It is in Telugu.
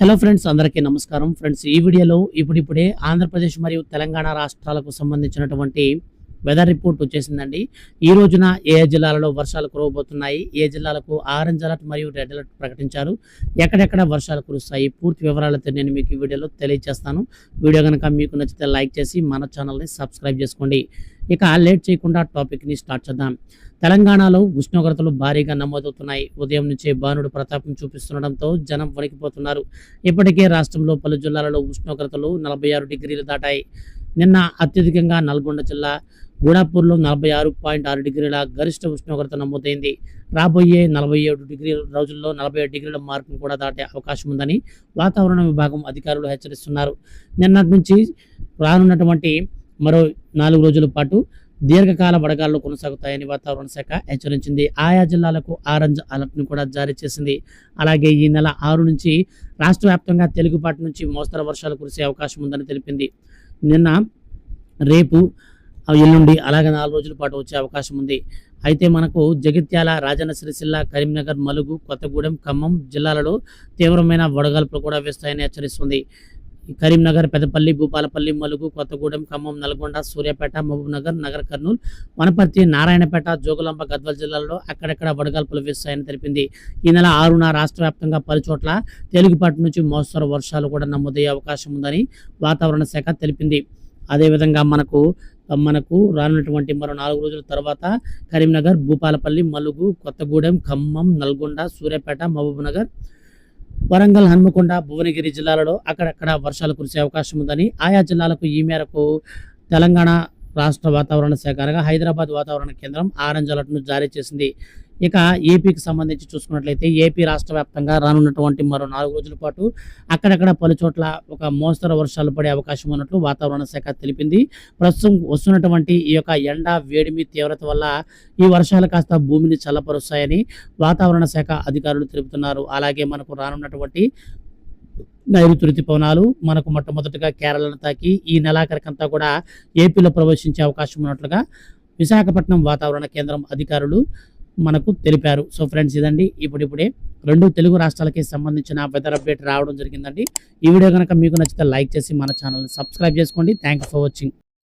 హలో ఫ్రెండ్స్, అందరికీ నమస్కారం. ఫ్రెండ్స్, ఈ వీడియోలో ఇప్పుడిప్పుడే ఆంధ్రప్రదేశ్ మరియు తెలంగాణ రాష్ట్రాలకు సంబంధించినటువంటి వెదర్ రిపోర్ట్ వచ్చేసిందండి. ఈ రోజున ఏ జిల్లాలలో వర్షాలు కురవబోతున్నాయి, ఏ జిల్లాలకు ఆరెంజ్ అలర్ట్ మరియు రెడ్ అలర్ట్ ప్రకటించారు, ఎక్కడెక్కడ వర్షాలు కురుస్తాయి, పూర్తి వివరాలతో నేను మీకు ఈ వీడియోలో తెలియజేస్తాను. వీడియో కనుక మీకు నచ్చితే లైక్ చేసి మన ఛానల్ని సబ్స్క్రైబ్ చేసుకోండి. ఇక లేట్ చేయకుండా టాపిక్ని స్టార్ట్ చేద్దాం. తెలంగాణలో ఉష్ణోగ్రతలు భారీగా నమోదవుతున్నాయి. ఉదయం నుంచే బాణుడు ప్రతాపం చూపిస్తుండటంతో జనం వణికిపోతున్నారు. ఇప్పటికే రాష్ట్రంలో పలు జిల్లాలలో ఉష్ణోగ్రతలు 46 డిగ్రీలు దాటాయి. నిన్న అత్యధికంగా నల్గొండ జిల్లా గూడాపూర్లో 46.6 డిగ్రీల గరిష్ట ఉష్ణోగ్రత నమోదైంది. రాబోయే 47 డిగ్రీల రోజుల్లో 47 డిగ్రీల మార్కును కూడా దాటే అవకాశం ఉందని వాతావరణ విభాగం అధికారులు హెచ్చరిస్తున్నారు. నిన్నటి నుంచి రానున్నటువంటి మరో 4 రోజుల పాటు దీర్ఘకాల వడగాళ్లు కొనసాగుతాయని వాతావరణ శాఖ హెచ్చరించింది. ఆయా జిల్లాలకు ఆరెంజ్ అలర్ట్ను కూడా జారీ చేసింది. అలాగే ఈ నెల 6 నుంచి రాష్ట్ర వ్యాప్తంగా తేలికపాటి నుంచి మోస్తరు వర్షాలు కురిసే అవకాశం ఉందని తెలిపింది. నిన్న, రేపు, ఎల్లుండి అలాగే 4 రోజుల పాటు వచ్చే అవకాశం ఉంది. అయితే మనకు జగిత్యాల, రాజన్న సిరిసిల్ల, కరీంనగర్, మలుగు, కొత్తగూడెం, ఖమ్మం జిల్లాలలో తీవ్రమైన వడగాల్పులు కూడా వేస్తాయని హెచ్చరిస్తుంది. కరీంనగర్, పెద్దపల్లి, భూపాలపల్లి, మలుగు, కొత్తగూడెం, ఖమ్మం, నల్గొండ, సూర్యాపేట, మహబూబ్నగర్, నగర్ కర్నూలు, వనపర్తి, నారాయణపేట, జోగులాంబ, గద్వాల్ జిల్లాల్లో అక్కడక్కడ వడగాల్పులు వేస్తాయని తెలిపింది. ఈ నెల 6న రాష్ట్ర వ్యాప్తంగా పలు చోట్ల తేలికపాటి నుంచి మోస్తరు వర్షాలు కూడా నమోదయ్యే అవకాశం ఉందని వాతావరణ శాఖ తెలిపింది. అదేవిధంగా మనకు రానున్నటువంటి మరో 4 రోజుల తర్వాత కరీంనగర్, భూపాలపల్లి, మలుగు, కొత్తగూడెం, ఖమ్మం, నల్గొండ, సూర్యాపేట, మహబూబ్నగర్, వరంగల్, హన్మకొండ, భువనగిరి జిల్లాలలో అక్కడక్కడ వర్షాలు కురిసే అవకాశం ఉందని ఆయా జిల్లాలకు ఈ మేరకు తెలంగాణ రాష్ట్ర వాతావరణ శాఖ అనగా హైదరాబాద్ వాతావరణ కేంద్రం ఆరెంజ్ అలర్ట్ను జారీ చేసింది. ఇక ఏపీకి సంబంధించి చూసుకున్నట్లయితే ఏపీ రాష్ట్ర వ్యాప్తంగా రానున్నటువంటి మరో 4 రోజుల పాటు అక్కడక్కడ పలు చోట్ల ఒక మోస్తరు వర్షాలు పడే అవకాశం ఉన్నట్లు వాతావరణ శాఖ తెలిపింది. ప్రస్తుతం వస్తున్నటువంటి ఈ యొక్క ఎండ, వేడిమి తీవ్రత వల్ల ఈ వర్షాలు కాస్త భూమిని చల్లపరుస్తాయని వాతావరణ శాఖ అధికారులు తెలుపుతున్నారు. అలాగే మనకు రానున్నటువంటి నైరుతి రుతుపవనాలు మనకు మొట్టమొదటిగా కేరళను తాకి ఈ నెలాఖరికంతా కూడా ఏపీలో ప్రవేశించే అవకాశం ఉన్నట్లుగా విశాఖపట్నం వాతావరణ కేంద్రం అధికారులు మనకు తెలిపారు. సో ఫ్రెండ్స్, ఇదండి ఇప్పుడిప్పుడే 2 తెలుగు రాష్ట్రాలకి సంబంధించిన వెదర్ అప్డేట్ రావడం జరిగిందండి. ఈ వీడియో కనుక మీకు నచ్చితే లైక్ చేసి మన ఛానల్ని సబ్స్క్రైబ్ చేసుకోండి. Thank you for watching.